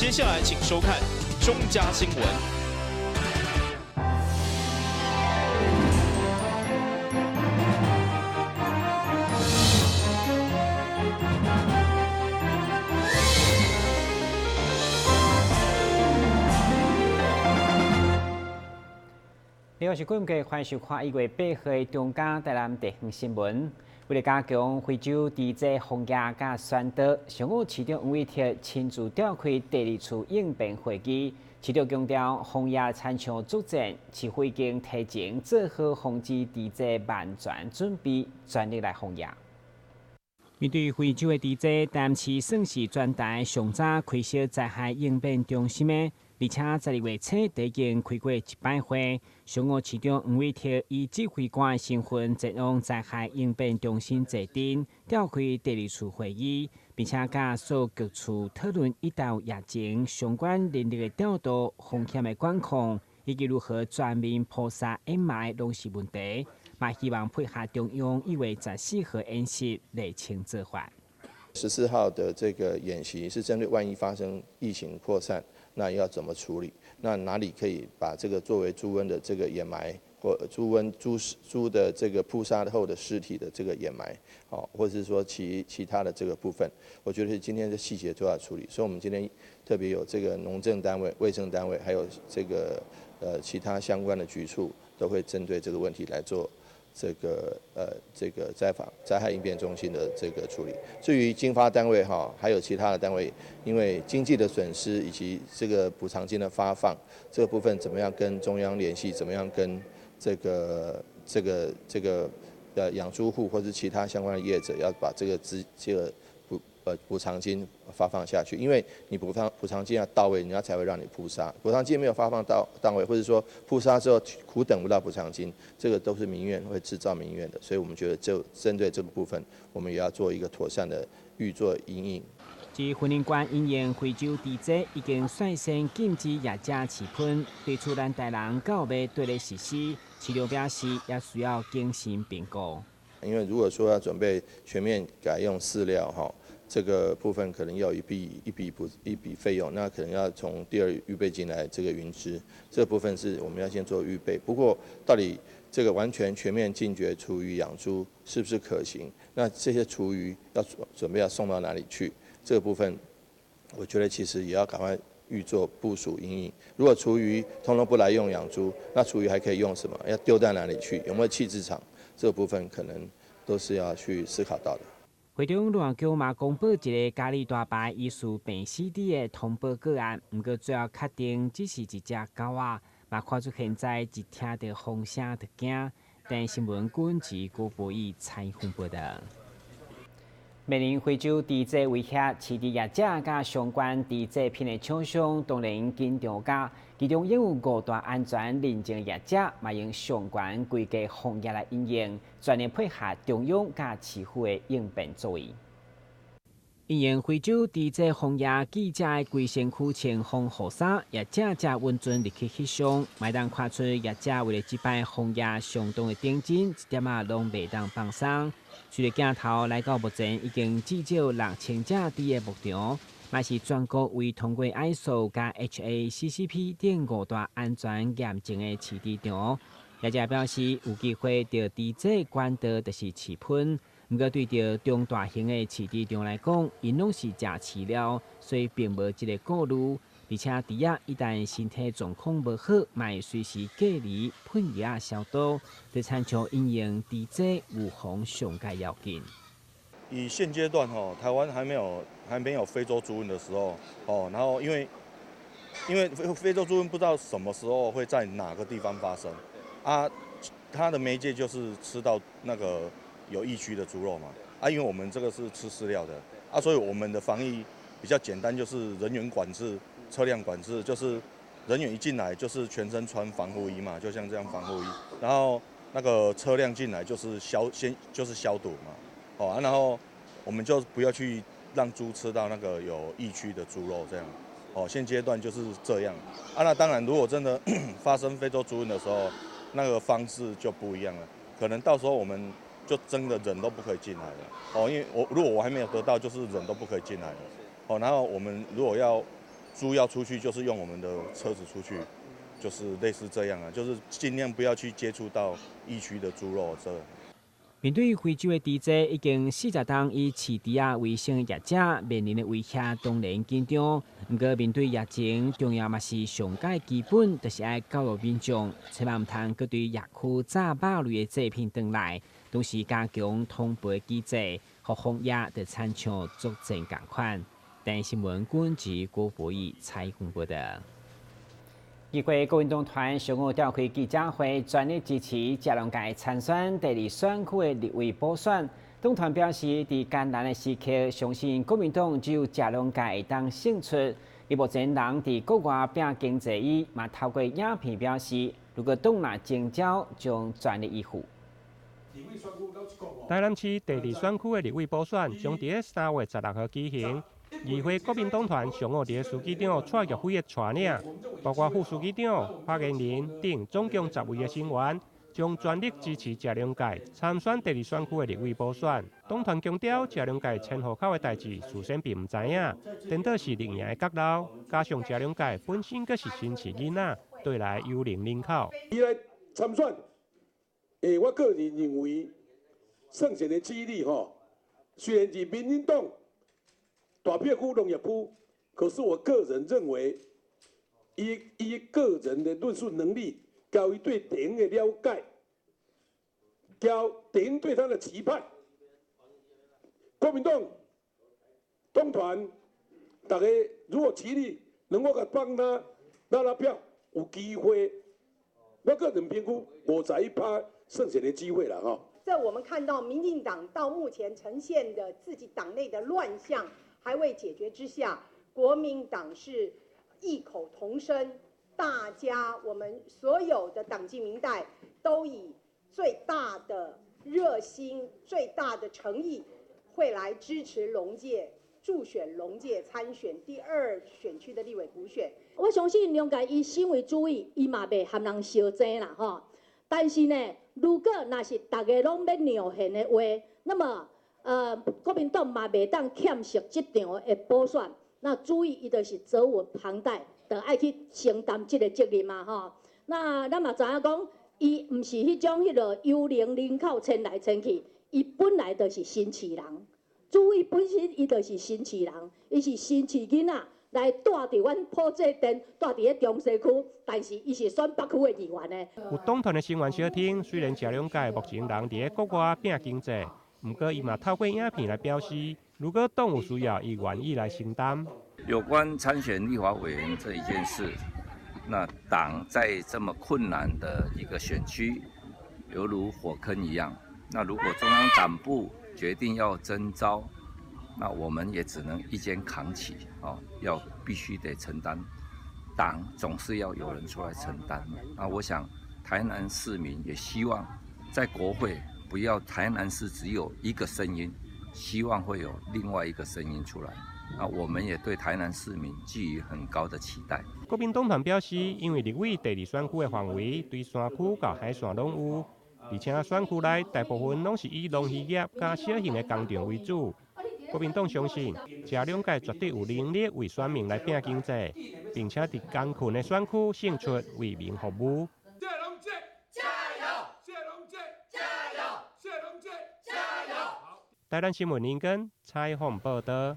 接下来请收看中嘉新闻。你好，是观众，欢迎收看1月8号的中嘉台南地方新闻。为了加强非洲地质防疫甲宣导，上午市长黄伟哲亲自召开第2次应变会议。市长强调，防疫参像作战，市府已经提前做好防治地质万全准备，全力来防疫。面对非洲的地质，台南市算是全台上早开设灾害应变中心的。而且12月初已经开过1摆会，上午市长黄伟哲以指挥官的身份前往灾害应变中心坐镇，召开第2次会议，并且甲所各处讨论一到疫情相关人力的调度、风险的管控，以及如何全面扑杀掩埋拢是问题。嘛希望配合中央1月14号演习厘清做法。14号的这个演习是针对万一发生疫情扩散，那要怎么处理？那哪里可以把这个作为猪瘟的这个掩埋，或猪的这个扑杀后的尸体的这个掩埋，或者是说其他的这个部分，我觉得今天的细节都要处理。所以我们今天特别有这个农政单位、卫生单位，还有这个其他相关的局处，都会针对这个问题来做这个灾害应变中心的这个处理。至于经发单位还有其他的单位，因为经济的损失以及这个补偿金的发放这个部分，怎么样跟中央联系，怎么样跟这个养猪户或是其他相关的业者，要把这个补偿金发放下去，因为你补偿金要到位，人家才会让你扑杀。补偿金没有发放到位，或者说扑杀之后苦等不到补偿金，这个都是民怨，会制造民怨的。所以我们觉得就针对这个部分，我们也要做一个妥善的预做因应。至婚姻官因应非洲地质已经率先禁止业者持喷，对厝咱台人到尾对咧实施，市长表示也需要精心评估。因为如果说要准备全面改用饲料这个部分可能要一笔费用，那可能要从第2预备金来这个云支，这个部分是我们要先做预备。不过到底这个完全全面禁绝厨余养猪是不是可行？那这些厨余要准备要送到哪里去？这个部分我觉得其实也要赶快预做部署因应。如果厨余通通不来用养猪，那厨余还可以用什么？要丢在哪里去？有没有弃置场？这个部分可能都是要去思考到的。会中乱叫嘛公布一个嘉义大牌疑似病死地的通报个案，不过最后确定只是一只狗仔，嘛看出现在一听到风声就惊。但新闻顾问及郭博义采访报道。面临非洲地质威胁，市地业者甲相关地质品的厂商当然紧张甲，其中也有5大安全认证业者，嘛用相关规格防疫来应用，全力配合中央甲市府的应变作为。因应非洲地质防疫记者的规身躯穿防护衫，业者才稳准入去翕相，麦当看出业者为了这摆防疫相当的认真，一点仔拢袂当放松。随着镜头来到目前已经至少6000只猪的牧场，嘛是全国为通过 ISO 加 HACCP 等5大安全验证的饲猪场。业者表示，有机会着地质管道就是饲喷。不过，对着中大型的饲猪场来讲，因拢是食饲料，所以并无这个顾虑。而且，猪仔一旦身体状况无好，卖随时隔离、喷药消毒，对参照应用地质预防上该要紧。以现阶段台湾还没有非洲猪瘟的时候然后因为非洲猪瘟不知道什么时候会在哪个地方发生啊，它的媒介就是吃到那个有疫区的猪肉嘛因为我们这个是吃饲料的所以我们的防疫比较简单，就是人员管制、车辆管制，就是人员一进来就是全身穿防护衣嘛，就像这样防护衣，然后那个车辆进来就是消毒嘛，然后我们就不要去让猪吃到那个有疫区的猪肉这样，现阶段就是这样那当然如果真的发生非洲猪瘟的时候，那个方式就不一样了，可能到时候我们就真的人都不可以进来了因为如果我还没有得到，就是人都不可以进来了然后我们如果要猪要出去就是用我们的车子出去，就是类似这样啊，就是尽量不要去接触到疫区的猪肉这。面对非洲的猪只已经40天以饲猪仔为生的业者面临的威胁当然紧张。不过面对疫情，重要嘛是上界基本，就是要教育民众，千万唔通搁对疫区炸肉类的制品回来，同时加强通报机制，和防疫的参像作战共款。但新闻管及郭博义采访报道。议会国民党团上午召开记者会，全力支持嘉龙界参选第2选区的立委补选。党团表示，在艰难的时刻，相信国民党只有嘉龙界会当胜出。而目前人在国外拼经济伊，嘛透过影片表示，如果党内征召，将全力以赴。台南市第2选区的立委补选将在3月16号举行。议会国民党团上午在书记长蔡玉辉的带领，包括副书记长、发言人等总共10位的成员，将全力支持嘉良界参选第2选区的立委补选。党团强调，嘉良界迁户口的代志，事先并唔知影，颠倒是另赢的角落。加上嘉良界本身阁是新市囡仔，对来幽灵人口。伊来参选，我个人认为胜选的几率虽然是民进党大片区农业区，可是我个人认为，以个人的论述能力，加于对电影的了解，加电影对他的期盼，国民党党团大家如果齐力能够帮他拉票，有机会，我个人评估51%胜选的机会了哈。在我们看到民进党到目前呈现的自己党内的乱象还未解决之下，国民党是异口同声，大家我们所有的党纪民代都以最大的热心、最大的诚意，会来支持龙介助选龙介参选第2选区的立委补选。我相信龙介伊身为主委，伊嘛袂和人相争啦吼。但是呢，如果若是大家拢要尿现的话，那么国民党嘛袂当欠惜这场的补选。那主委伊就是责无旁贷，就爱去承担这个责任嘛吼。那咱嘛知影讲，伊毋是迄种幽灵人口迁来迁去，伊本来就是新市人。主委本身伊就是新市人，伊是新市囡仔。来住伫阮普济镇，住伫咧中西区，但是伊是选北区的议员呢。有党团的成员小听，虽然嘉良界目前人伫咧国外拼经济，不过伊嘛透过影片来表示，如果党有需要，伊愿意来承担。有关参选立法委员这一件事，那党在这么困难的一个选区，犹如火坑一样。那如果中央党部决定要征召，那我们也只能一肩扛起要必须得承担，党总是要有人出来承担。那我想台南市民也希望在国会不要台南市只有一个声音，希望会有另外一个声音出来。那我们也对台南市民寄予很高的期待。国民党团表示，因为立委第2选区的范围对山区到海线拢有，而且选区内大部分拢是以农渔业加小型的工厂为主。国民党相信，嘉良界绝对有能力为选民来拼经济，并且在艰困的选区胜出，为民服务。谢龙介，加油！谢龙介，加油！谢龙介，加油！台南新闻林根采访报道。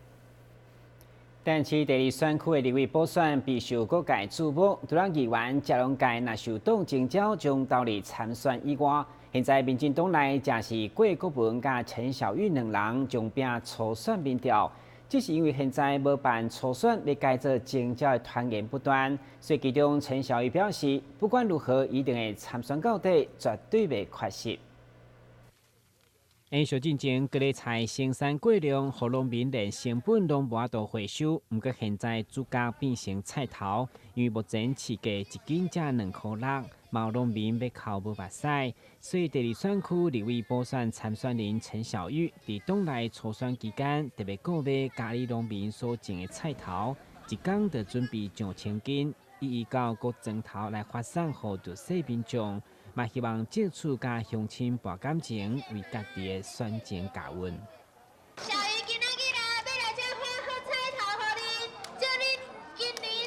但市第2选区的立委补选备受各界注目，除了议员嘉良界若受党征召将投入参选以外，现在民进党内正是郭国文甲陈小玉2人将拼初选民调，只是因为现在无办初选，要改做征召的传言不断，所以其中陈小玉表示，不管如何，一定会参选到底，绝对袂缺席。小进前，各类菜生产过量，互农民连成本拢无法度回收。不过现在主价变成菜头，因为目前市价一斤才2.6块，毛农民要靠无目屎。所以第2选区立委补选参选人陈小玉伫党内初选期间，特别购买嘉义农民所种的菜头，一天就准备2000斤，以到各庄头来发送予弱势民众。嘛希望借此甲乡亲博感情，为家己的选情加温。小鱼今仔日啦，要来这发好彩头，互你，祝你今年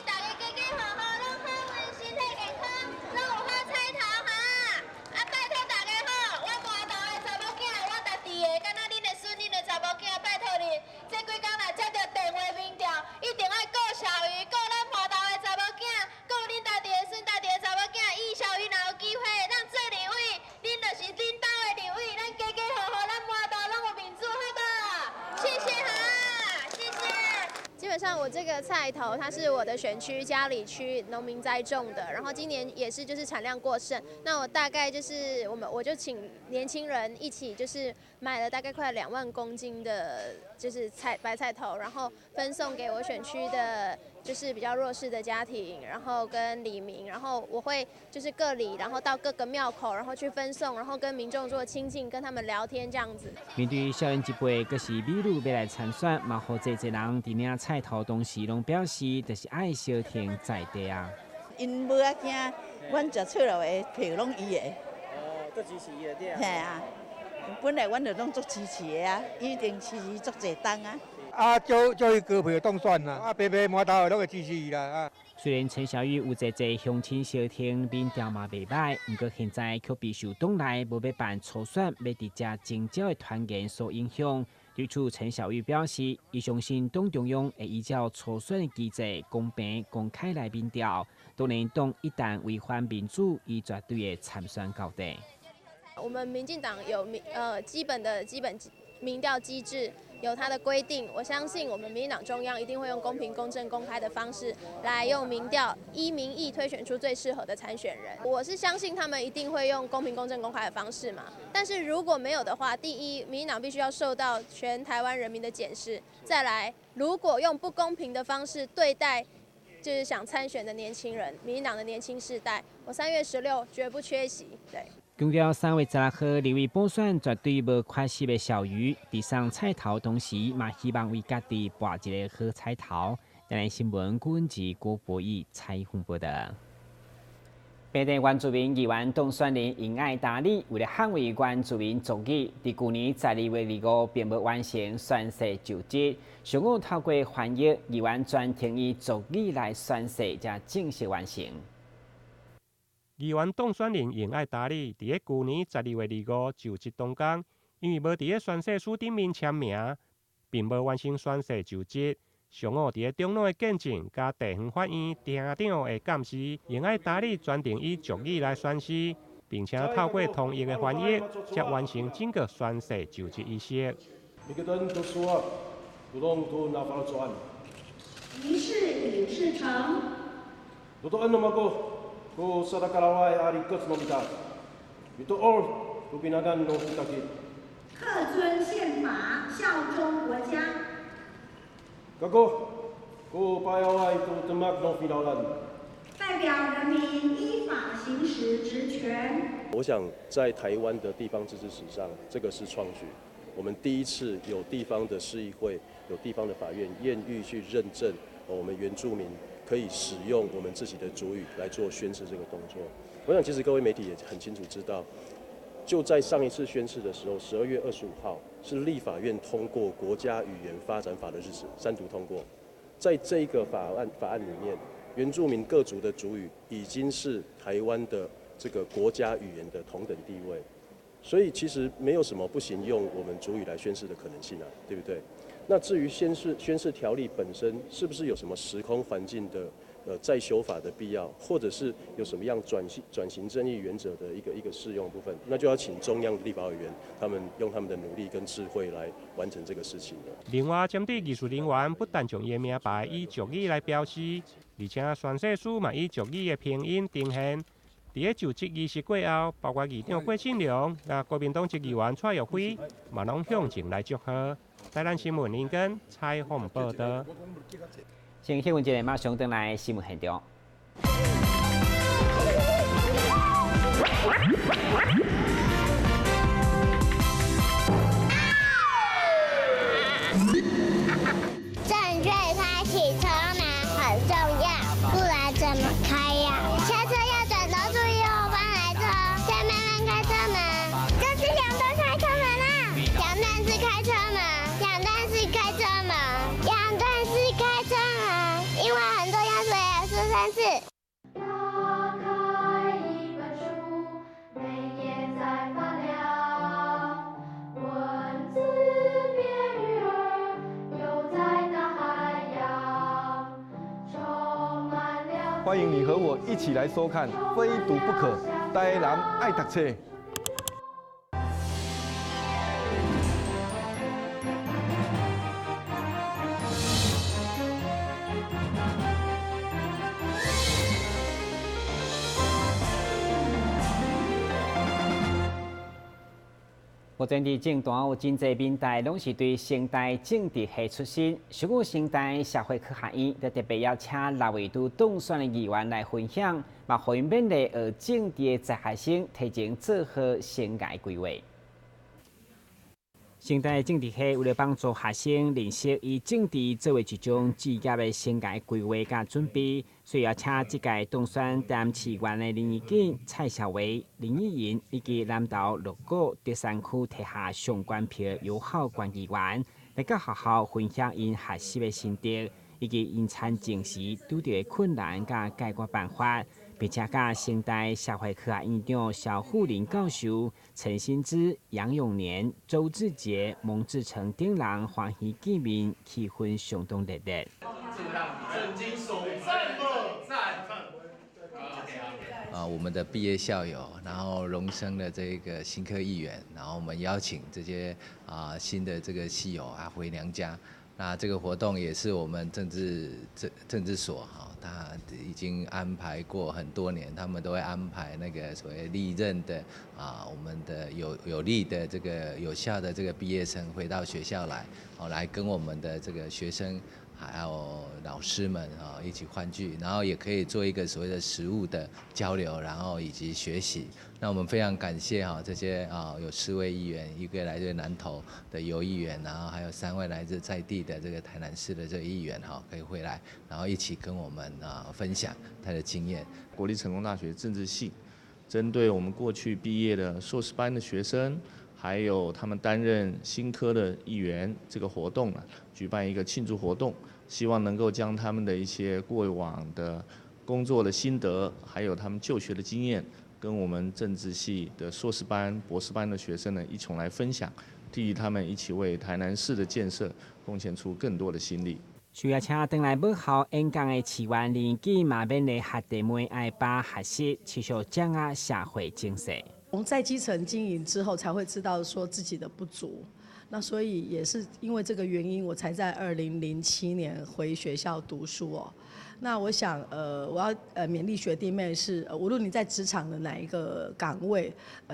本上我这个菜头它是我的选区嘉里区农民栽种的，然后今年也是就是产量过剩，那我大概就是我就请年轻人一起就是买了大概快2万公斤的，就是白菜头，然后分送给我选区的，就是比较弱势的家庭，然后跟里民，然后我会就是各里，然后到各个庙口，然后去分送，然后跟民众做亲近，跟他们聊天这样子。面对少年一辈，阁是美女要来参选，嘛好济人伫领菜头同时拢表示，就是爱小婷在地啊。因无啊惊，阮食出来的票拢伊的。哦，都支持伊的对啊。嘿啊，本来阮就拢足支持的啊，一定支持足侪党啊。啊，叫伊高票当选啦，啊，白白满头拢会支持伊啦啊。虽然陈小玉有一乡亲小婷民调嘛袂歹，不过现在却被受党内无要办初选，要伫遮征召的团员所影响。对此，陈小玉表示，伊相信党中央会依照初选的机制，公平公开来民调。当然，党一旦违反民主，伊绝对会参选到底。我们民进党有基本民调机制。有它的规定，我相信我们民进党中央一定会用公平、公正、公开的方式来用民调依民意推选出最适合的参选人。我是相信他们一定会用公平、公正、公开的方式嘛。但是如果没有的话，第一，民进党必须要受到全台湾人民的检视；再来，如果用不公平的方式对待就是想参选的年轻人，民进党的年轻世代，我3月16绝不缺席。对。强调3月16号立委补选绝对无缺席的小鱼，伫上菜头同时，嘛希望为家己博一个好彩头。台南新闻顾文吉、郭博义采访报道。北地原住民议员董选人尹爱达理为了捍卫原住民族语，伫去年12月25并无完成宣誓就职，上午透过翻译，议员专程以族语来宣誓，才正式完成。议员当选人尹爱达理伫个去年12月25就职当天，因为无伫个宣誓书顶面签名，并无完成宣誓就职。上午伫个中路的见证甲地方法院厅长的监视，尹爱达理专程以族语来宣誓，并且透过统一的翻译，才完成整个宣誓就职仪式。仪式已制成。Ko sadakarawai ari kets nomita. Itu all rupinagan no kitakit. 恪遵宪法，效忠国家。Kako ko payawai tu temak no finalan. 代表人民依法行使职权。我想在台湾的地方自治史上，这个是创举。我们第一次有地方的市议会、有地方的法院愿意去认证我们原住民可以使用我们自己的族语来做宣誓这个动作。我想其实各位媒体也很清楚知道，就在上一次宣誓的时候，12月25号是立法院通过国家语言发展法的日子，3读通过。在这个法案里面，原住民各族的族语已经是台湾的这个国家语言的同等地位，所以其实没有什么不行用我们族语来宣誓的可能性啊，对不对？那至于宣誓条例本身是不是有什么时空环境的再修法的必要，或者是有什么样转型正义原则的一个适用部分，那就要请中央的立法委员他们用他们的努力跟智慧来完成这个事情了。另外，针对艺术人员不但将伊的名牌以族语来标示，而且宣誓书嘛以族语的拼音呈现。伫个就职仪式过后，包括议长郭庆良、甲国民党籍议员蔡玉辉，嘛拢向前来祝贺。台南新闻林根采访报道。先新闻节马上登来新闻现场。正确开启车门很重要，不然怎么开呀？下车要转头注意后方来车，再慢慢开车门。这是两段开车门啦，两段是开车门，两段是开车门，两段是开车门，因为很重要，所以要说3次。打开一本书，每页在发亮，文字变鱼儿，游在大海洋，充满了。欢迎你和我一起来收看《非读不可》，台南爱读册。目前伫政坛有真侪民代拢是对成大政治系出身，上有成大社会科学院，就特别邀请6位都当选的议员来分享，嘛，互因勉励学政治的在学生提前做好生涯规划。成大政治系为了帮助学生认识以政治作为一种职业的生涯规划甲准备，所以邀请这届当选担任市员的林义景、蔡小维、林义莹以及南投鹿谷第3区摕下上关票友好关议员，来甲学校分享因学习的心得，以及因参政时遇到的困难甲解决办法。并且甲成大社会科学院长肖富林教授、陈新之、杨永年、周志杰、蒙志成等人欢喜见面，气氛相当热烈。我们的毕业校友，然后荣升的这个新科议员，然后我们邀请这些新的这个系友回娘家。那这个活动也是我们政治所他已经安排过很多年，他们都会安排那个所谓历任的我们的有力的这个有效的这个毕业生回到学校来，来跟我们的这个学生还有老师们一起欢聚，然后也可以做一个所谓的实务的交流，然后以及学习。那我们非常感谢这些有4位议员，一个来自南投的游议员，然后还有3位来自在地的这个台南市的这个议员可以回来，然后一起跟我们分享他的经验。国立成功大学政治系针对我们过去毕业的硕士班的学生，还有他们担任新科的议员这个活动举办一个庆祝活动，希望能够将他们的一些过往的工作的心得，还有他们就学的经验，跟我们政治系的硕士班、博士班的学生一起来分享，替他们一起为台南市的建设贡献出更多的心力。需要请回来母校演讲的市员林义景嘛，勉励学弟妹爱把学习持续掌握社会精神。我们在基层经营之后，才会知道说自己的不足。那所以也是因为这个原因，我才在2007年回学校读书哦。那我想，我要勉励学弟妹是，无论你在职场的哪一个岗位，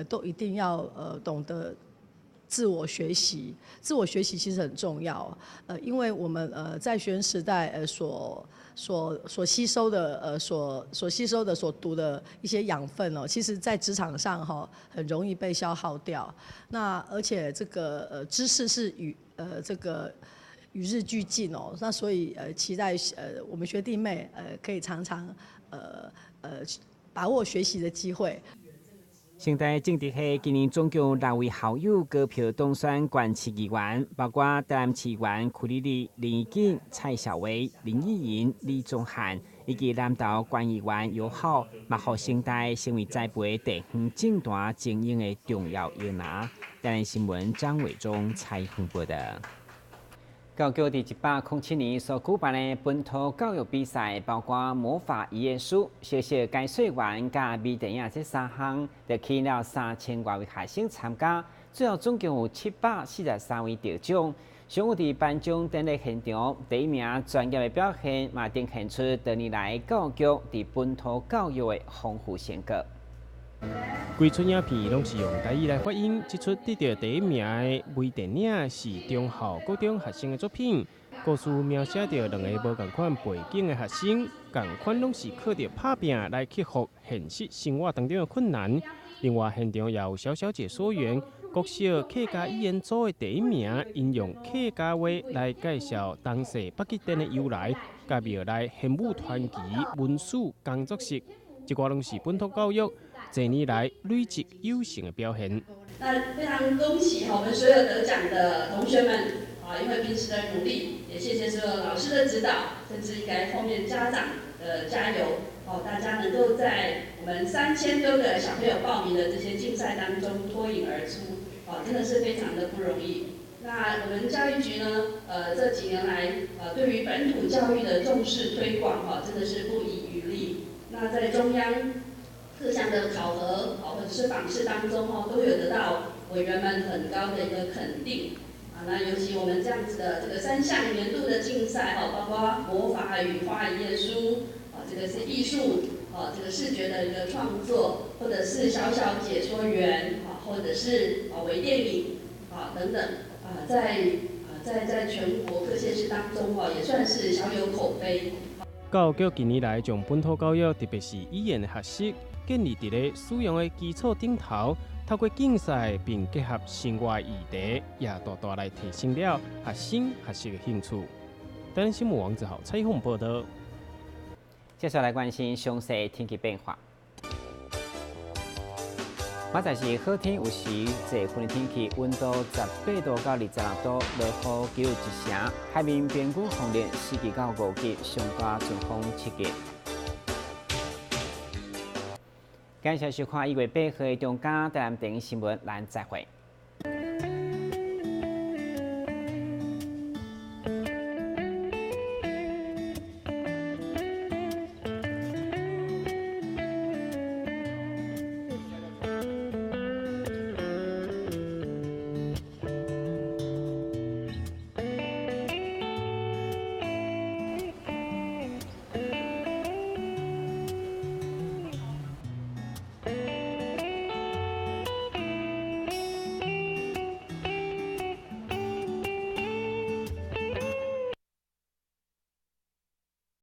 都一定要懂得自我学习。自我学习其实很重要，因为我们在学生时代所吸收的所读的一些养分哦，其实在职场上很容易被消耗掉。那而且这个知识是与日俱进哦，那所以期待我们学弟妹可以常常把握学习的机会。成大政治系今年总共6位校友高票当选县市议员，包括台南市员柯丽丽、林义景、蔡小维、林义莹、李宗翰，以及南投县议员友好，嘛，互成大成为栽培地方政坛精英的重要摇篮。台南新闻张伟忠采访报道。教育局伫107年所举办的本土教育比赛，包括魔法语言书、小小解说员、甲微电影这3项，就吸引了3000多位学生参加，最后总共有743位得奖。上有伫颁奖典礼现场，第1名专业的表现，嘛呈现出多年来教育局伫本土教育的丰富成果。规出影片拢是用台语来发音，这出得到第1名的微电影是中校高中学生的作品。故事描写着2个无同款背景的学生，同款拢是靠着打拼来克服现实生活当中的困难。另外，现场也有小小解说员，国小客家语言组的第1名，引用客家话来介绍当时北极点的由来，甲庙内献武传奇文史工作室，这寡拢是本土教育这年来累积有成的表现。那非常恭喜我们所有得奖的同学们因为平时的努力，也谢谢所有老师的指导，甚至应该后面家长的加油大家能够在我们3000多个小朋友报名的这些竞赛当中脱颖而出真的是非常的不容易。那我们教育局呢这几年来对于本土教育的重视推广真的是不遗余力。那在中央各项的考核或者是访视当中都有得到委员们很高的一个肯定那尤其我们这样子的这个3项年度的竞赛包括魔法与花一页书这个是艺术这个视觉的一个创作，或者是小小解说员或者是微电影等等在全国各县市当中也算是小有口碑。教育局近年来将本土教育，特别是语言的学习，建立伫咧使用的基础顶头，透过竞赛并结合生活议题，也大大来提升了学生学习的兴趣。台湾新闻王子豪采访报道。接下来关心详细天气变化。明仔是好天有时这份天气，温度18度到26度，落雨几率一成。海面边谷风力4级到5级，上大阵风7级。感谢收看1月8号的中嘉台南电影新闻，咱再会。